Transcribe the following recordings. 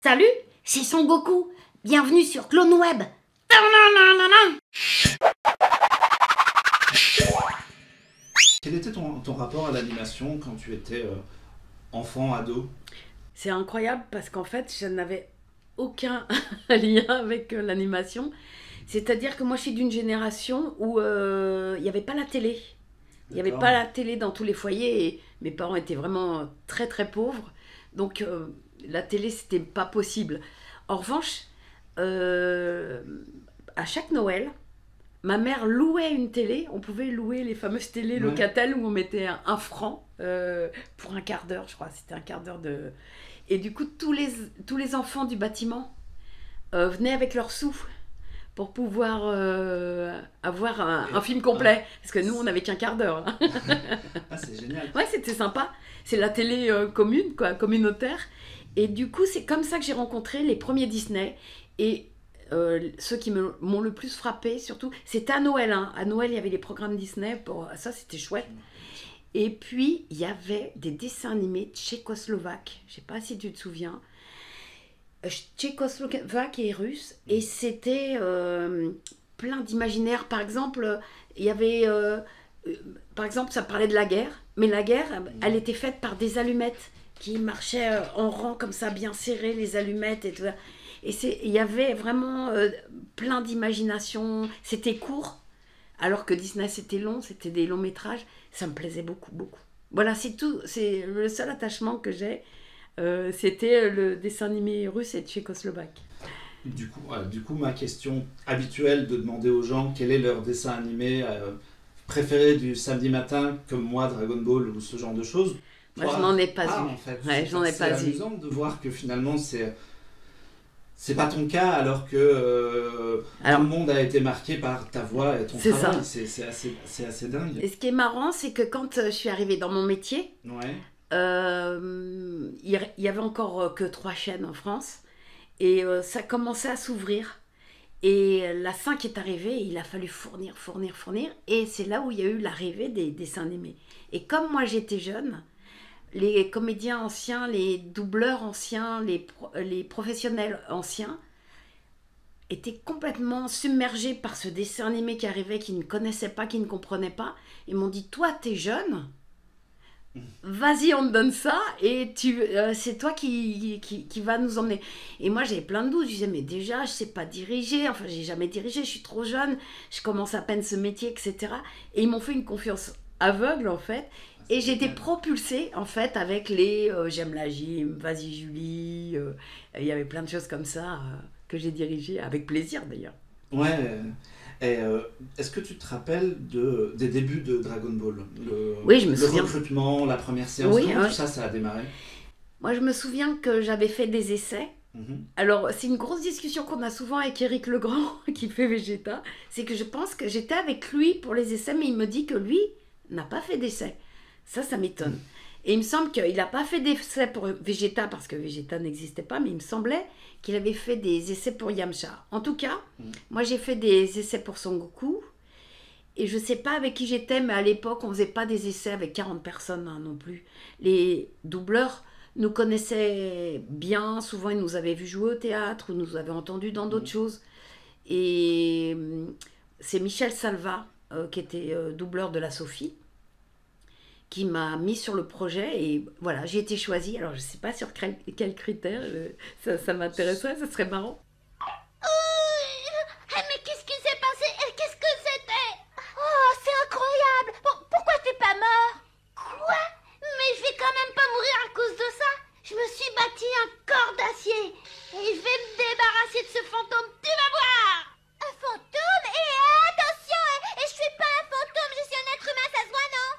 Salut, c'est Son Goku. Bienvenue sur Clone Web. Quel était ton rapport à l'animation quand tu étais enfant, ado? C'est incroyable parce qu'en fait, je n'avais aucun lien avec l'animation. C'est-à-dire que moi, je suis d'une génération où il n'y avait pas la télé. Il n'y avait pas la télé dans tous les foyers et mes parents étaient vraiment très très pauvres. Donc la télé, c'était pas possible. En revanche, à chaque Noël, ma mère louait une télé. On pouvait louer les fameuses télés Locatel où on mettait un franc pour un quart d'heure, je crois. C'était un quart d'heure de... Et du coup, tous les enfants du bâtiment venaient avec leurs sous pour pouvoir avoir un film complet. Parce que nous, on n'avait qu'un quart d'heure. Hein. Ah, c'est génial. Ouais, c'était sympa. C'est la télé commune, quoi, communautaire. Et du coup, c'est comme ça que j'ai rencontré les premiers Disney. Et ceux qui m'ont le plus frappé, surtout, c'était à Noël. Hein. À Noël, il y avait les programmes Disney. Ça, c'était chouette. Et puis, il y avait des dessins animés tchécoslovaques. Je ne sais pas si tu te souviens. Tchécoslovaque et russe. Et c'était plein d'imaginaire. Par exemple, il y avait... par exemple, ça parlait de la guerre. Mais la guerre, elle était faite par des allumettes qui marchaient en rang comme ça, bien serrées, les allumettes et tout ça. Et il y avait vraiment plein d'imagination. C'était court. Alors que Disney, c'était long. C'était des longs métrages. Ça me plaisait beaucoup, beaucoup. Voilà, c'est tout. C'est le seul attachement que j'ai. C'était le dessin animé russe et tchécoslovaque. Du coup, ma question habituelle de demander aux gens quel est leur dessin animé préféré du samedi matin, comme moi, Dragon Ball ou ce genre de choses. Moi, je n'en ai pas eu. En fait, ouais, j'en ai pas eu. C'est amusant de voir que finalement, c'est pas ton cas, alors que tout le monde a été marqué par ta voix et ton travail. C'est assez dingue. Et ce qui est marrant, c'est que quand je suis arrivée dans mon métier, il y avait encore que 3 chaînes en France et ça commençait à s'ouvrir. Et la 5 est arrivée et il a fallu fournir. Et c'est là où il y a eu l'arrivée des dessins animés. Et comme moi j'étais jeune, les comédiens anciens, les doubleurs anciens, les professionnels anciens étaient complètement submergés par ce dessin animé qui arrivait, qu'ils ne connaissaient pas, qu'ils ne comprenaient pas. Ils m'ont dit, toi t'es jeune, vas-y on te donne ça et c'est toi qui va nous emmener. Et moi j'avais plein de doutes, je disais mais déjà je sais pas diriger, enfin j'ai jamais dirigé, je suis trop jeune, je commence à peine ce métier, etc. Et ils m'ont fait une confiance aveugle en fait. Et j'étais propulsée en fait avec les J'aime la gym, Vas-y Julie, il y avait plein de choses comme ça que j'ai dirigées avec plaisir d'ailleurs. Ouais. Et est-ce que tu te rappelles des débuts de Dragon Ball? Oui, je me souviens. Le recrutement, la première séance, tout ça a démarré? Moi, je me souviens que j'avais fait des essais. Alors, c'est une grosse discussion qu'on a souvent avec Éric Legrand, qui fait Vegeta. C'est que je pense que j'étais avec lui pour les essais, mais il me dit que lui n'a pas fait d'essais. Ça m'étonne. Et il me semble qu'il n'a pas fait d'essais pour Vegeta, parce que Vegeta n'existait pas, mais il me semblait qu'il avait fait des essais pour Yamcha. En tout cas, moi j'ai fait des essais pour Son Goku, et je ne sais pas avec qui j'étais, mais à l'époque, on ne faisait pas des essais avec 40 personnes non plus. Les doubleurs nous connaissaient bien, souvent ils nous avaient vu jouer au théâtre, ou nous avaient entendus dans d'autres choses. Et c'est Michel Salva, qui était doubleur de la Sophie, qui m'a mis sur le projet et voilà, j'ai été choisie. Alors je sais pas sur quels critères, ça m'intéresserait, ça serait marrant. Mais qu'est-ce qui s'est passé? Qu'est-ce que c'était? Oh, c'est incroyable! Pourquoi t'es pas mort? Quoi? Mais je vais quand même pas mourir à cause de ça. Je me suis bâti un corps d'acier et je vais me débarrasser de ce fantôme, tu vas voir! Un fantôme? Et attention, et je suis pas un fantôme, je suis un être humain, ça se voit, non?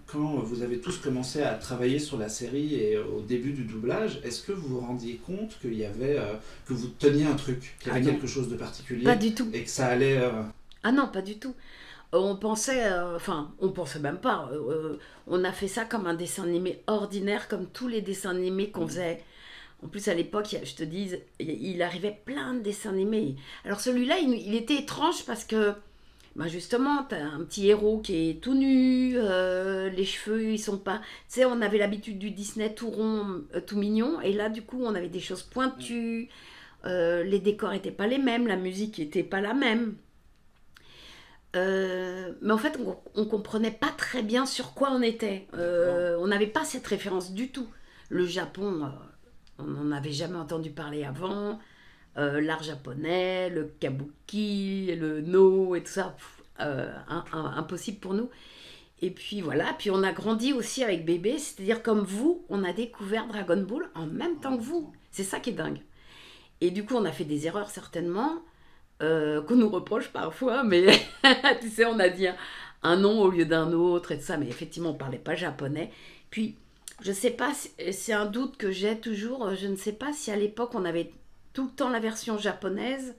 Quand vous avez tous commencé à travailler sur la série et au début du doublage, est-ce que vous vous rendiez compte qu'il y avait, que vous teniez un truc, qu'il y avait quelque chose de particulier? Pas du tout. Et que ça allait... Ah non, pas du tout. On pensait, on pensait même pas. On a fait ça comme un dessin animé ordinaire, comme tous les dessins animés qu'on faisait. En plus, à l'époque, je te dis, il arrivait plein de dessins animés. Alors celui-là, il était étrange parce que Ben justement, t'as un petit héros qui est tout nu, les cheveux, ils sont pas... Tu sais, on avait l'habitude du Disney tout rond, tout mignon, et là, du coup, on avait des choses pointues, les décors étaient pas les mêmes, la musique était pas la même. Mais en fait, on comprenait pas très bien sur quoi on était. On n'avait pas cette référence du tout. Le Japon, on n'en avait jamais entendu parler avant. L'art japonais, le kabuki, le no et tout ça, impossible pour nous. Et puis voilà, puis on a grandi aussi avec bébé, c'est-à-dire comme vous, on a découvert Dragon Ball en même temps que vous. C'est ça qui est dingue. Et du coup, on a fait des erreurs certainement, qu'on nous reproche parfois, mais tu sais, on a dit un nom au lieu d'un autre et tout ça, mais effectivement, on ne parlait pas japonais. Puis, je sais pas, c'est un doute que j'ai toujours, je ne sais pas si à l'époque on avait tout le temps la version japonaise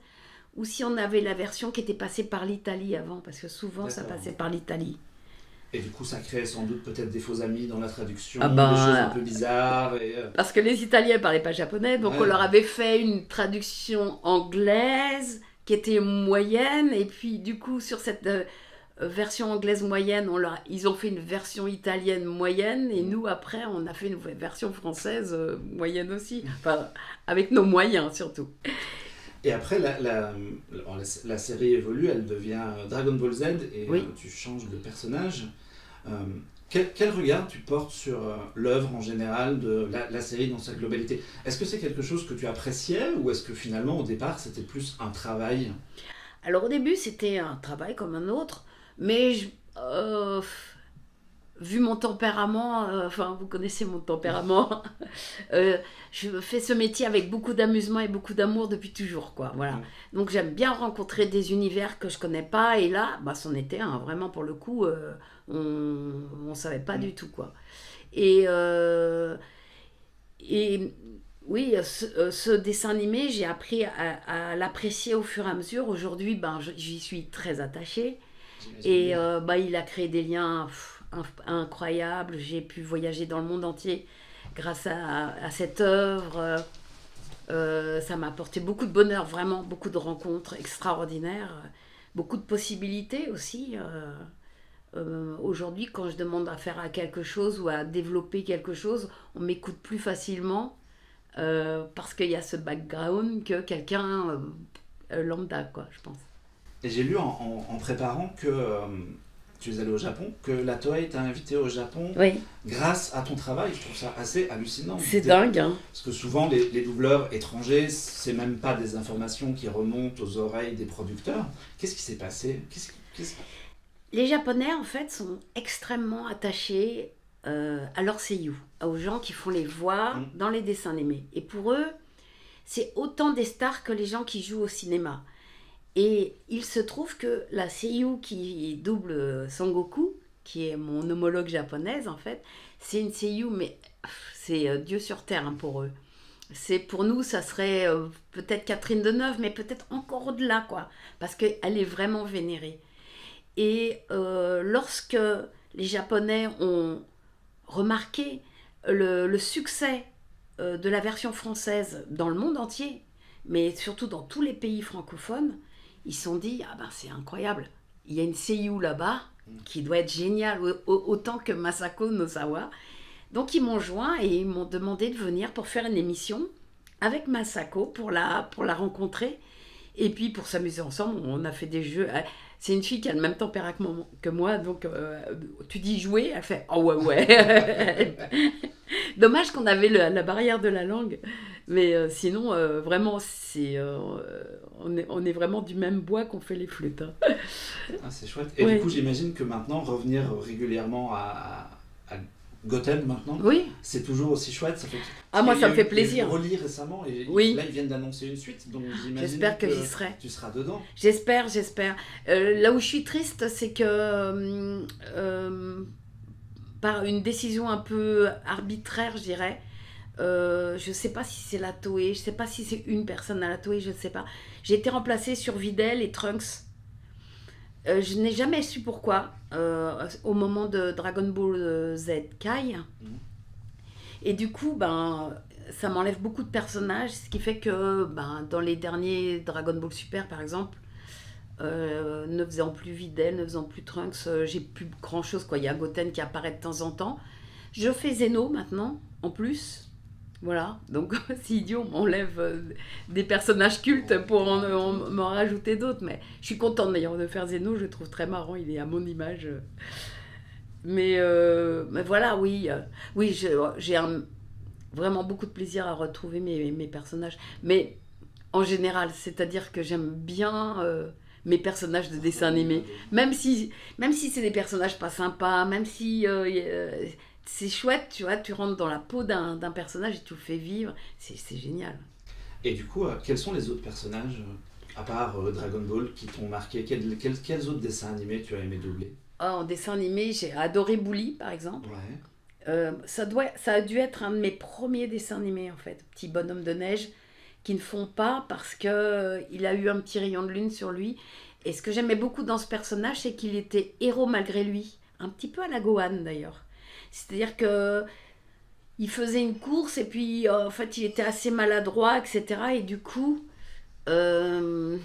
ou si on avait la version qui était passée par l'Italie avant, parce que souvent ça passait par l'Italie. Et du coup, ça créait sans doute peut-être des faux amis dans la traduction, Ah ben, des choses un peu bizarres. Parce que les Italiens ne parlaient pas japonais, donc on leur avait fait une traduction anglaise qui était moyenne, et puis du coup, sur cette version anglaise moyenne, ils ont fait une version italienne moyenne, et nous, après, on a fait une version française moyenne aussi, enfin, avec nos moyens surtout. Et après, la série évolue, elle devient Dragon Ball Z, et tu changes de personnage. Quel regard tu portes sur l'œuvre en général de la série dans sa globalité? Est-ce que c'est quelque chose que tu appréciais, ou est-ce que finalement, au départ, c'était plus un travail? Alors au début, c'était un travail comme un autre, mais vu mon tempérament, vous connaissez mon tempérament, je fais ce métier avec beaucoup d'amusement et beaucoup d'amour depuis toujours, quoi. Voilà. Donc j'aime bien rencontrer des univers que je connais pas, et là, c'en était un, vraiment pour le coup, on savait pas du tout, quoi. Et oui, ce dessin animé, j'ai appris à l'apprécier au fur et à mesure. Aujourd'hui, j'y suis très attachée. Et il a créé des liens incroyables. J'ai pu voyager dans le monde entier grâce à cette œuvre. Ça m'a apporté beaucoup de bonheur, vraiment, beaucoup de rencontres extraordinaires, beaucoup de possibilités aussi. Aujourd'hui, quand je demande à faire quelque chose ou à développer quelque chose, on m'écoute plus facilement parce qu'il y a ce background que quelqu'un lambda, quoi, je pense. Et j'ai lu en préparant que tu es allé au Japon, que la Toei t'a invité au Japon grâce à ton travail. Je trouve ça assez hallucinant. C'est dingue, hein. Parce que souvent, les doubleurs étrangers, c'est même pas des informations qui remontent aux oreilles des producteurs. Qu'est-ce qui s'est passé? Les Japonais, en fait, sont extrêmement attachés à leurs seiyuu, aux gens qui font les voix dans les dessins animés. Et pour eux, c'est autant des stars que les gens qui jouent au cinéma. Et il se trouve que la seiyuu qui double Son Goku, qui est mon homologue japonaise, en fait, c'est une seiyuu, mais c'est Dieu sur terre, hein, pour eux. Pour nous, ça serait peut-être Catherine Deneuve, mais peut-être encore au-delà, quoi, parce qu'elle est vraiment vénérée. Et lorsque les Japonais ont remarqué le succès de la version française dans le monde entier, mais surtout dans tous les pays francophones, ils se sont dit, c'est incroyable, il y a une seiyuu là-bas qui doit être géniale, autant que Masako Nozawa. Donc ils m'ont joint et ils m'ont demandé de venir pour faire une émission avec Masako, pour la rencontrer, et puis pour s'amuser ensemble. On a fait des jeux. C'est une fille qui a le même tempérament que moi, donc tu dis jouer, elle fait « oh ouais ». Dommage qu'on avait la barrière de la langue, mais sinon, vraiment, on est vraiment du même bois qu'on fait les flûtes. Hein. C'est chouette. Et du coup, j'imagine que maintenant, revenir régulièrement à Gotham, maintenant, c'est toujours aussi chouette. Ça fait moi, ça me fait plaisir. J'ai relis récemment, et là, ils viennent d'annoncer une suite, donc j'espère que j'y serai. Tu seras dedans. J'espère. Là où je suis triste, c'est que par une décision un peu arbitraire, je dirais, je ne sais pas si c'est la Toei, je ne sais pas si c'est une personne à la Toei, je ne sais pas. J'ai été remplacée sur Videl et Trunks. Je n'ai jamais su pourquoi, au moment de Dragon Ball Z Kai. Et du coup, ça m'enlève beaucoup de personnages, ce qui fait que dans les derniers Dragon Ball Super, par exemple, Ne faisant plus Videl, ne faisant plus Trunks, j'ai plus grand chose quoi. Il y a Goten qui apparaît de temps en temps. Je fais Zeno maintenant, en plus. Voilà, donc c'est idiot, on m'enlève des personnages cultes pour m'en rajouter d'autres. Mais je suis contente d'ailleurs de faire Zeno, je le trouve très marrant, il est à mon image. Mais voilà, oui, j'ai vraiment beaucoup de plaisir à retrouver mes personnages. Mais en général, c'est-à-dire que j'aime bien mes personnages de dessin animé. Même si c'est des personnages pas sympas, même si c'est chouette, tu vois, tu rentres dans la peau d'un personnage et tu le fais vivre, c'est génial. Et du coup, quels sont les autres personnages, à part Dragon Ball, qui t'ont marqué? Quels autres dessins animés tu as aimé doubler? En dessin animé, j'ai adoré Bully, par exemple. Ouais. Ça a dû être un de mes premiers dessins animés, en fait. Petit bonhomme de neige qui ne fond pas parce qu'il a eu un petit rayon de lune sur lui. Et ce que j'aimais beaucoup dans ce personnage, c'est qu'il était héros malgré lui. Un petit peu à la Gohan, d'ailleurs. C'est-à-dire que il faisait une course et puis en fait il était assez maladroit, etc. Et du coup, il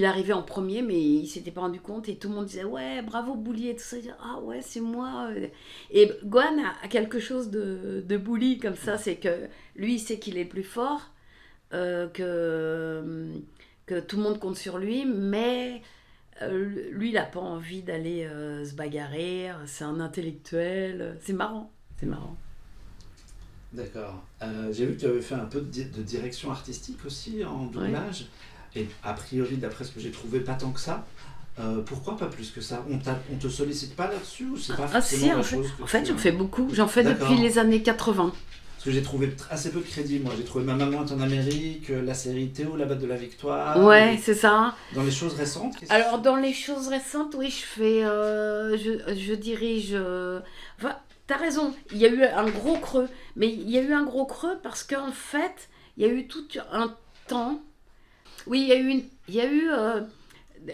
arrivait en premier, mais il s'était pas rendu compte et tout le monde disait ouais bravo Bully et tout ça. Il disait, ah ouais c'est moi. Et Gohan a quelque chose de Bully comme ça, c'est que lui il sait qu'il est le plus fort, que tout le monde compte sur lui, mais lui, il n'a pas envie d'aller se bagarrer, c'est un intellectuel, c'est marrant, c'est marrant. D'accord. J'ai vu que tu avais fait un peu de direction artistique aussi en doublage, et a priori, d'après ce que j'ai trouvé, pas tant que ça. Pourquoi pas plus que ça? On te sollicite pas là-dessus ou c'est pas forcément la chose que en fait, j'en fais beaucoup, j'en fais depuis les années 80. Parce que j'ai trouvé assez peu de crédit, moi. J'ai trouvé Ma maman est en Amérique, la série Théo, la batte de la victoire. Ouais, c'est ça. Dans les choses récentes? Alors, dans les choses récentes, oui, je fais... je dirige... Enfin, t'as raison, il y a eu un gros creux. Mais il y a eu un gros creux parce qu'en fait, il y a eu tout un temps... Oui, il y a eu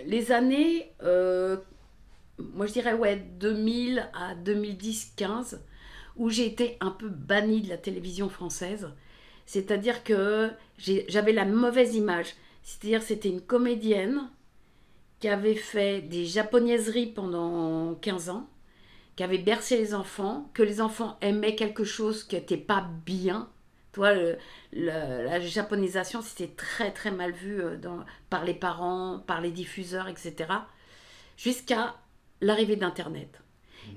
les années... moi, je dirais, ouais, 2000 à 2010-15... où j'ai été un peu bannie de la télévision française. C'est-à-dire que j'avais la mauvaise image. C'est-à-dire que c'était une comédienne qui avait fait des japonaiseries pendant 15 ans, qui avait bercé les enfants, que les enfants aimaient quelque chose qui n'était pas bien. Toi, la japonisation, c'était très très mal vu par les parents, par les diffuseurs, etc. Jusqu'à l'arrivée d'Internet.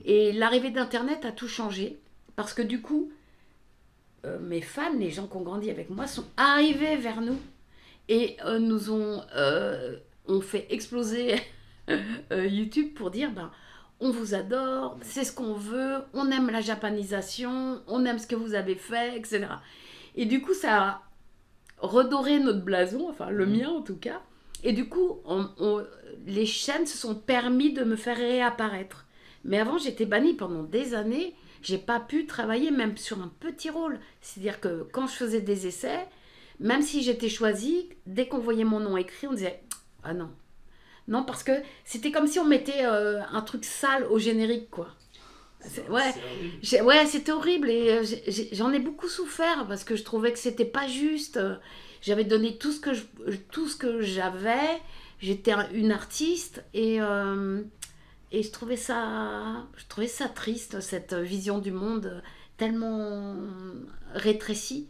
Et l'arrivée d'Internet a tout changé. Parce que du coup, mes fans, les gens qui ont grandi avec moi, sont arrivés vers nous et nous ont fait exploser YouTube pour dire on vous adore, c'est ce qu'on veut, on aime la japonisation, on aime ce que vous avez fait, etc. Et du coup, ça a redoré notre blason, enfin le mien en tout cas. Et du coup, les chaînes se sont permis de me faire réapparaître. Mais avant, j'étais bannie pendant des années. J'ai pas pu travailler même sur un petit rôle. C'est-à-dire que quand je faisais des essais, même si j'étais choisie, dès qu'on voyait mon nom écrit, on disait « Ah non ». Non, parce que c'était comme si on mettait un truc sale au générique, quoi. Ouais, c'était horrible et j'en ai beaucoup souffert parce que je trouvais que c'était pas juste. J'avais donné tout ce que j'avais. J'étais une artiste et je trouvais ça triste, cette vision du monde tellement rétrécie.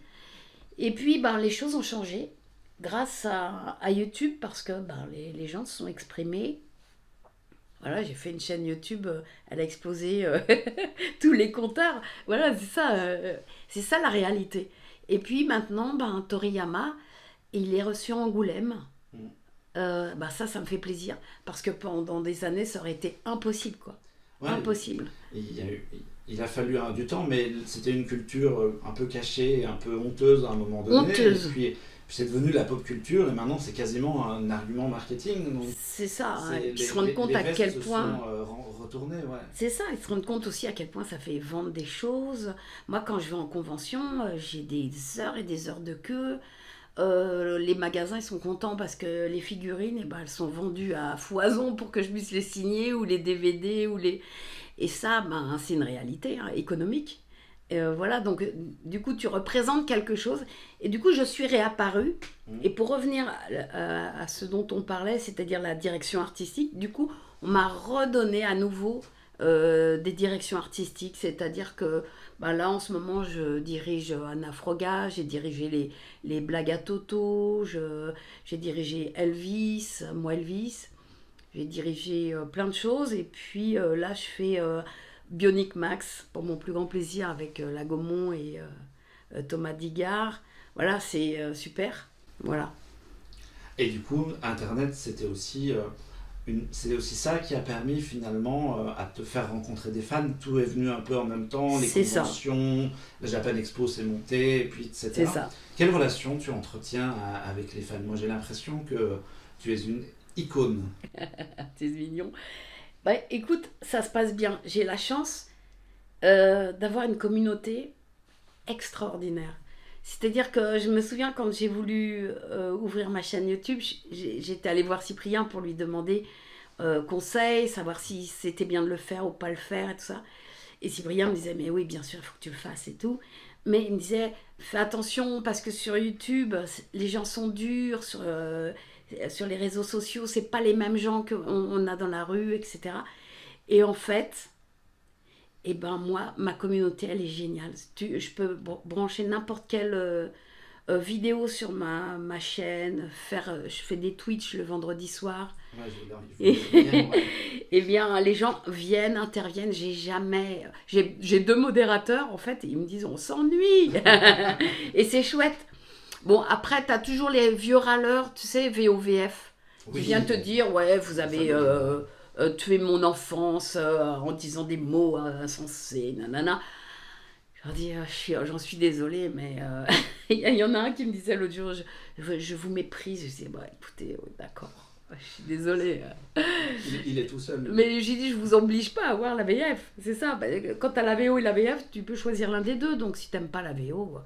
Et puis, les choses ont changé grâce à YouTube parce que les gens se sont exprimés. Voilà, j'ai fait une chaîne YouTube, elle a explosé tous les compteurs. Voilà, c'est ça la réalité. Et puis maintenant, Toriyama, il est reçu à Angoulême. Ça me fait plaisir parce que pendant des années ça aurait été impossible impossible. Il a fallu du temps, mais c'était une culture un peu cachée, un peu honteuse à un moment donné. Honteuse. Et puis c'est devenu la pop culture et maintenant c'est quasiment un argument marketing. Donc c'est ça, ils se rendent compte à quel point retournés, ouais. C'est ça, ils se rendent compte aussi à quel point ça fait vendre des choses. Moi quand je vais en convention, j'ai des heures et des heures de queue. Les magasins ils sont contents parce que les figurines elles sont vendues à foison pour que je puisse les signer ou les DVD et ça c'est une réalité économique Voilà, donc du coup, tu représentes quelque chose. Et du coup, je suis réapparue. Et pour revenir à ce dont on parlait, c'est-à-dire la direction artistique, du coup, on m'a redonné à nouveau des directions artistiques. C'est-à-dire que là, en ce moment, je dirige Anna Froga, j'ai dirigé les blagues à Toto, j'ai dirigé Elvis, moi Elvis. J'ai dirigé plein de choses. Et puis là, je fais... Bionic Max, pour mon plus grand plaisir, avec la Gaumont et Thomas Digard. Voilà, c'est super. Voilà. Et du coup, Internet, c'était aussi ça qui a permis finalement à te faire rencontrer des fans. Tout est venu un peu en même temps, les conventions, la Japan Expo s'est montée, et puis etc. C'est ça. Quelle relation tu entretiens avec les fans? Moi, j'ai l'impression que tu es une icône. C'est mignon. Écoute, ça se passe bien. J'ai la chance d'avoir une communauté extraordinaire. C'est-à-dire que je me souviens quand j'ai voulu ouvrir ma chaîne YouTube, j'étais allée voir Cyprien pour lui demander conseil, savoir si c'était bien de le faire ou pas le faire et tout ça. Et Cyprien me disait, mais oui, bien sûr, il faut que tu le fasses et tout. Mais il me disait, fais attention parce que sur YouTube, les gens sont durs, sur les réseaux sociaux, c'est pas les mêmes gens qu'on a dans la rue, etc. Et en fait, moi, ma communauté, elle est géniale. Je peux brancher n'importe quelle vidéo sur ma chaîne, je fais des Twitch le vendredi soir. Et bien, les gens viennent, interviennent. J'ai 2 modérateurs, en fait, et ils me disent, on s'ennuie. Et c'est chouette. Bon, après, tu as toujours les vieux râleurs, tu sais, VOVF. Qui viennent te dire, ouais, vous avez tué mon enfance en disant des mots insensés, nanana. Je leur dis, j'en suis désolée, mais il y en a un qui me disait l'autre jour, je vous méprise. Je dis, écoutez, d'accord, je suis désolée. Il est tout seul. Mais j'ai dit, je vous oblige pas à voir la VF, c'est ça. Quand tu as la VO et la VF, tu peux choisir l'un des deux. Donc si tu n'aimes pas la VO...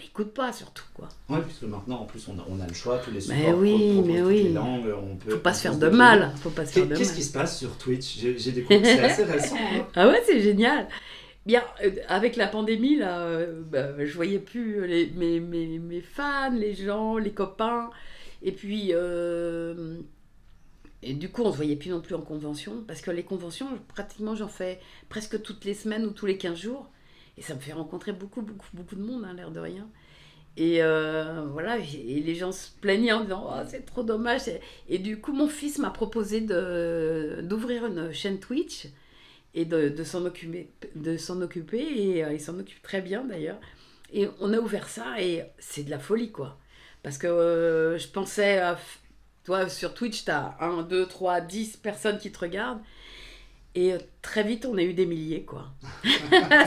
l'écoute pas surtout quoi. Oui, puisque maintenant en plus on a le choix, tous les supports pour toutes les langues, on peut. Faut pas se faire de mal. Qu'est-ce qui se passe sur Twitch? J'ai découvert, c'est assez récent. Hein. Ah ouais, c'est génial. Bien, avec la pandémie là, je voyais plus mes fans, les gens, les copains, et puis et du coup on se voyait plus non plus en convention parce que les conventions pratiquement j'en fais presque toutes les semaines ou tous les 15 jours. Et ça me fait rencontrer beaucoup de monde, hein, l'air de rien. Et voilà, et les gens se plaignaient en disant « Oh, c'est trop dommage !» Et du coup, mon fils m'a proposé d'ouvrir une chaîne Twitch et de s'en occuper. Et il s'en occupe très bien, d'ailleurs. Et on a ouvert ça, et c'est de la folie, quoi. Parce que je pensais... toi, sur Twitch, tu as 1, 2, 3, 10 personnes qui te regardent. Et très vite, on a eu des milliers, quoi.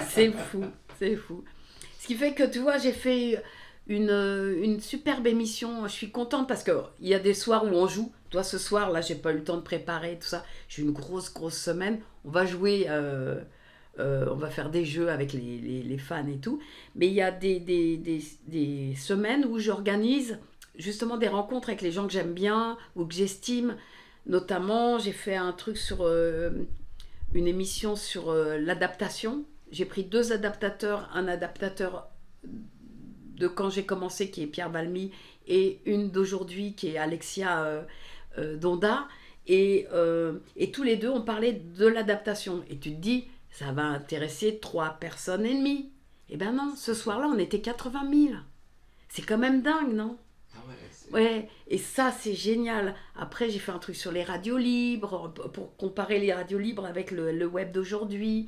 C'est fou. Ce qui fait que, tu vois, j'ai fait une superbe émission. Je suis contente parce qu'il y a des soirs où on joue. Toi, ce soir, là, j'ai pas eu le temps de préparer tout ça. J'ai eu une grosse semaine. On va jouer, on va faire des jeux avec les fans et tout. Mais il y a des semaines où j'organise justement des rencontres avec les gens que j'aime bien ou que j'estime. Notamment, j'ai fait un truc sur... une émission sur l'adaptation. J'ai pris 2 adaptateurs, un adaptateur de quand j'ai commencé qui est Pierre Balmy et une d'aujourd'hui qui est Alexia Donda et tous les 2 ont parlé de l'adaptation et tu te dis ça va intéresser 3 personnes et demie. Eh ben non, ce soir-là on était 80 000. C'est quand même dingue, non? Ouais, et ça c'est génial. Après j'ai fait un truc sur les radios libres pour comparer les radios libres avec le web d'aujourd'hui,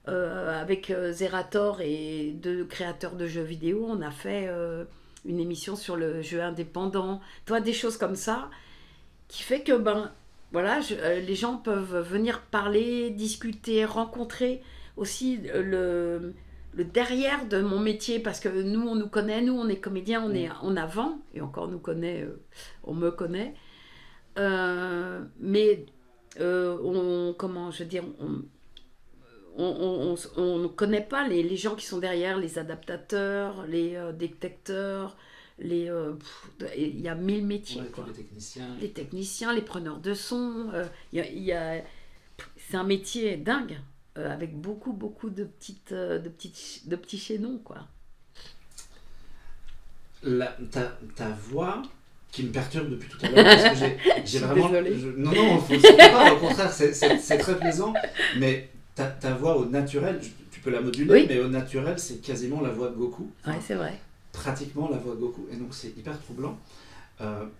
avec Zerator et 2 créateurs de jeux vidéo. On a fait une émission sur le jeu indépendant. Toi, des choses comme ça qui fait que voilà, les gens peuvent venir parler, discuter, rencontrer aussi le derrière de mon métier, parce que nous, on nous connaît, nous, on est comédiens, on est en avant, et encore on me connaît. Mais on ne connaît pas les gens qui sont derrière, les adaptateurs, les détecteurs, il y a 1000 métiers. Ouais, quoi. Les techniciens, les preneurs de son, c'est un métier dingue. avec beaucoup de petits chaînons, quoi. Ta voix qui me perturbe depuis tout à l'heure, parce que j'ai vraiment... Désolée. Non, c'est pas, au contraire, c'est très plaisant, mais ta voix au naturel, tu peux la moduler, oui. mais au naturel, c'est quasiment la voix de Goku. Ouais, c'est vrai. Pratiquement la voix de Goku, et donc c'est hyper troublant.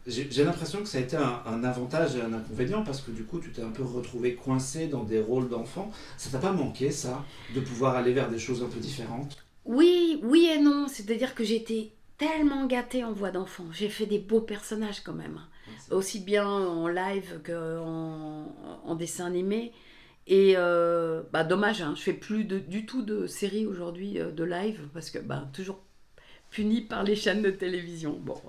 J'ai l'impression que ça a été un avantage et un inconvénient, parce que du coup, tu t'es un peu retrouvé coincé dans des rôles d'enfant. Ça t'a pas manqué, ça, de pouvoir aller vers des choses un peu différentes? Oui et non, c'est-à-dire que j'étais tellement gâtée en voix d'enfant. J'ai fait des beaux personnages quand même, aussi bien en live qu'en dessin animé. Et dommage, hein, je fais plus du tout de séries aujourd'hui de live, parce que toujours punie par les chaînes de télévision. Bon,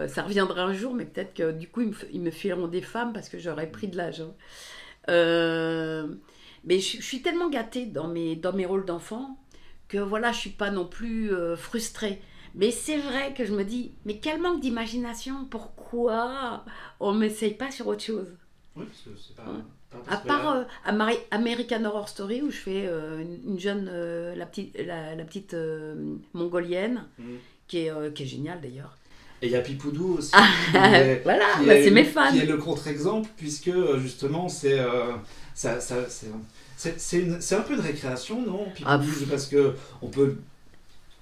ça reviendra un jour, mais peut-être que du coup ils me fileront des femmes parce que j'aurais pris de l'âge. Mais je suis tellement gâtée dans mes rôles d'enfant que voilà, je suis pas non plus frustrée. Mais c'est vrai que je me dis, mais quel manque d'imagination, pourquoi on m'essaye pas sur autre chose? Oui, parce que c'est pas... Ouais. À part American Horror Story, où je fais une jeune, la petite mongolienne, qui est géniale d'ailleurs. Et il y a Pipoudou aussi, voilà, c'est mes fans. Qui est le contre-exemple, puisque justement c'est un peu de récréation, non, Pipoudou, parce que on peut...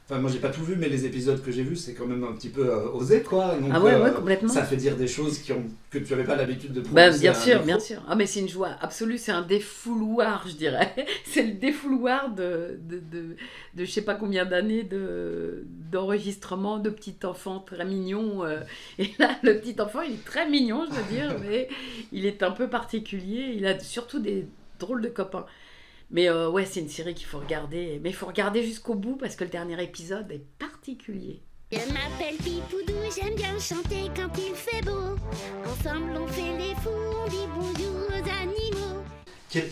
Enfin, moi j'ai pas tout vu, mais les épisodes que j'ai vus, c'est quand même un petit peu osé, quoi. Donc, ouais, complètement. Ça fait dire des choses que tu n'avais pas l'habitude de prononcer. Bien sûr. Ah, mais c'est une joie absolue, c'est un défouloir, je dirais. C'est le défouloir de je sais pas combien d'années d'enregistrement de petit enfant très mignon. Et là, le petit enfant, il est très mignon, je veux dire, mais il est un peu particulier. Il a surtout des drôles de copains. Mais ouais, c'est une série qu'il faut regarder. Mais il faut regarder jusqu'au bout parce que le dernier épisode est particulier. Je m'appelle Pipoudou, j'aime bien chanter quand il fait beau. Ensemble on fait les fous, on dit bonjour aux animaux.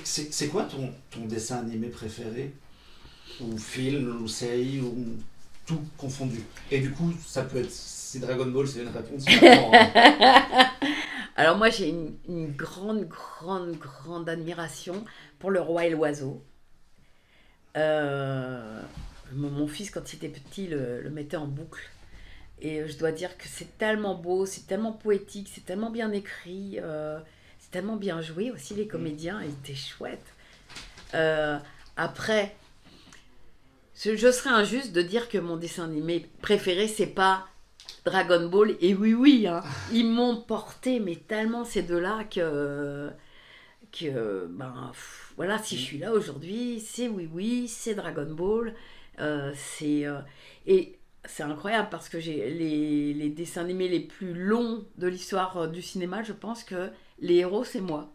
C'est quoi ton dessin animé préféré? Ou film, ou série, ou tout confondu? Et du coup, ça peut être... Si Dragon Ball c'est une réponse, Alors moi j'ai une grande admiration pour Le Roi et l'Oiseau. Mon fils, quand il était petit, le mettait en boucle. Et je dois dire que c'est tellement beau, c'est tellement poétique, c'est tellement bien écrit, c'est tellement bien joué aussi, les comédiens, ils étaient chouettes. Après, je serais injuste de dire que mon dessin animé préféré, c'est pas Dragon Ball. Et oui, hein, ils m'ont porté, mais tellement ces deux-là que voilà, si je suis là aujourd'hui, c'est c'est Dragon Ball. Et c'est incroyable parce que j'ai les dessins animés les plus longs de l'histoire du cinéma. Je pense que les héros, c'est moi.